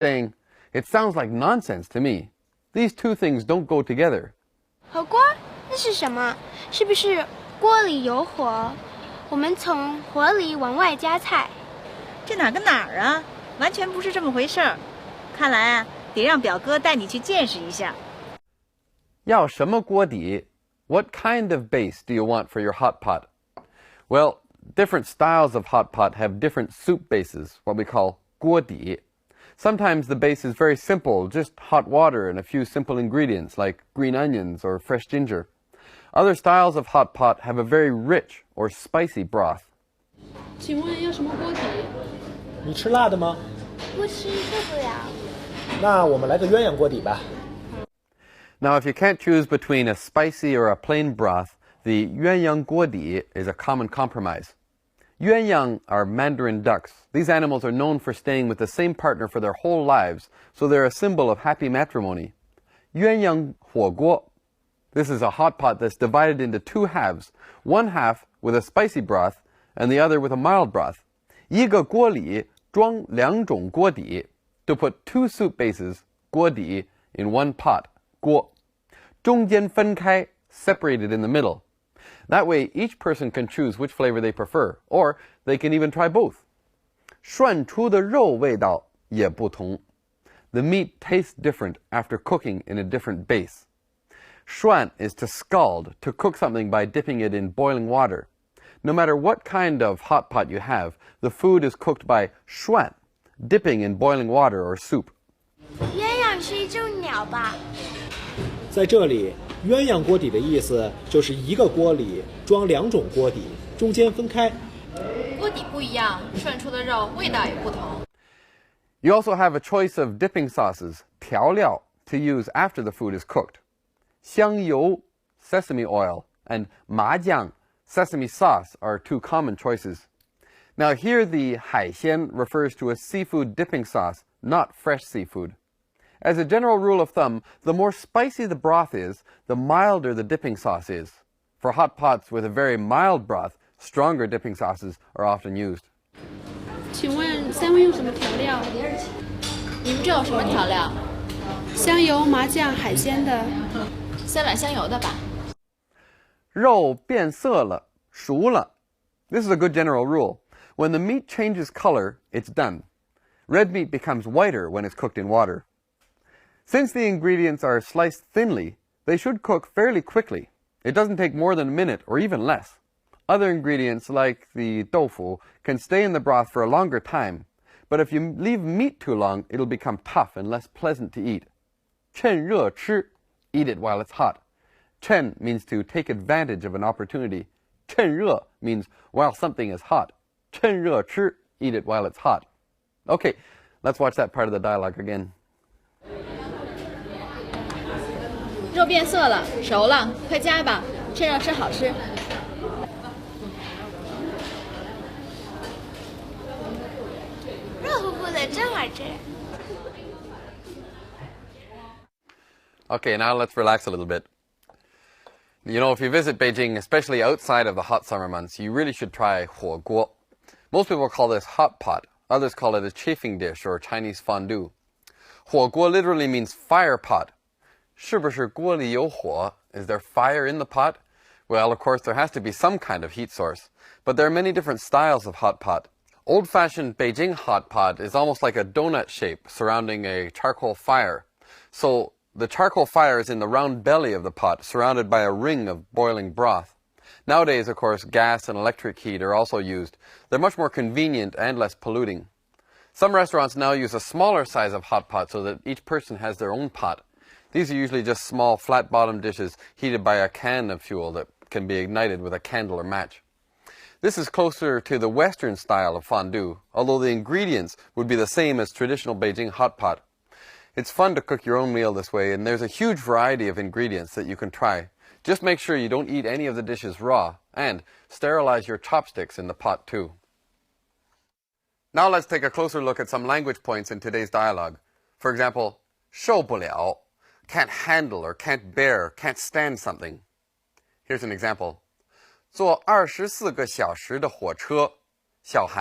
saying, "It sounds like nonsense to me. These two things don't go together." 火锅？那是什么？是不是锅里有火，我们从火里往外加菜？这哪跟哪儿啊？完全不是这么回事儿。看来啊，得让表哥带你去见识一下。要什么锅底? What kind of base do you want for your hot pot? Well, different styles of hot pot have different soup bases, what we call 锅底. Sometimes the base is very simple, just hot water and a few simple ingredients like green onions or fresh ginger. Other styles of hot pot have a very rich or spicy broth. 请问要什么锅底？你吃辣的吗？不吃，受不了。那我们来个鸳鸯锅底吧。Now, if you can't choose between a spicy or a plain broth, the 鸳鸯锅底 is a common compromise. 鸳鸯are Mandarin ducks. These animals are known for staying with the same partner for their whole lives, so they're a symbol of happy matrimony. 鸳鸯火锅. This is a hot pot that's divided into two halves, one half with a spicy broth and the other with a mild broth. 一个锅里装两种锅底, to put two soup bases, 锅底, in one pot, 锅. 中间分开, separated in the middle. That way, each person can choose which flavor they prefer, or they can even try both. 涮出的肉味道也不同. The meat tastes different after cooking in a different base. 涮 is to scald, to cook something by dipping it in boiling water. No matter what kind of hot pot you have, the food is cooked by 涮, dipping in boiling water or soup. 鸳鸯是一种鸟吧？在这里，鸳鸯锅底的意思就是一个锅里装两种锅底，中间分开。锅底不一样，涮出的肉味道也不同。You also have a choice of dipping sauces, 调料, to use after the food is cooked. 香油, sesame oil, and 麻酱, sesame sauce are two common choices. Now here the 海鲜 refers to a seafood dipping sauce, not fresh seafood. As a general rule of thumb, the more spicy the broth is, the milder the dipping sauce is. For hot pots with a very mild broth, stronger dipping sauces are often used. 请问三位用什么调料？你们这有什么调料？香油、麻酱、海鲜的。3碗香油的吧。肉变色了，熟了. This is a good general rule. When the meat changes color, it's done. Red meat becomes whiter when it's cooked in water. Since the ingredients are sliced thinly, they should cook fairly quickly. It doesn't take more than a minute or even less. Other ingredients, like the tofu, can stay in the broth for a longer time. But if you leave meat too long, it'll become tough and less pleasant to eat. 趁热吃, eat it while it's hot. 趁 means to take advantage of an opportunity. 趁热 means while something is hot. 趁热吃, eat it while it's hot. Okay, let's watch that part of the dialogue again. 肉变色了，熟了，快加吧，趁热吃好吃。热乎乎的，真好吃。Okay, now let's relax a little bit. You know, if you visit Beijing, especially outside of the hot summer months, you really should try 火锅. Most people call this hot pot. Others call it a chafing dish or Chinese fondue. 火锅 literally means fire pot. 是不是锅里有火? Is there fire in the pot? Well, of course, there has to be some kind of heat source. But there are many different styles of hot pot. Old-fashioned Beijing hot pot is almost like a donut shape surrounding a charcoal fire. So the charcoal fire is in the round belly of the pot, surrounded by a ring of boiling broth. Nowadays, of course, gas and electric heat are also used. They're much more convenient and less polluting. Some restaurants now use a smaller size of hot pot so that each person has their own pot. These are usually just small, flat-bottomed dishes heated by a can of fuel that can be ignited with a candle or match. This is closer to the Western style of fondue, although the ingredients would be the same as traditional Beijing hot pot. It's fun to cook your own meal this way, and there's a huge variety of ingredients that you can try. Just make sure you don't eat any of the dishes raw, and sterilize your chopsticks in the pot too. Now let's take a closer look at some language points in today's dialogue. For example, 受不了, can't handle or can't bear, can't stand something. Here's an example. 坐24个小时的火车，小孩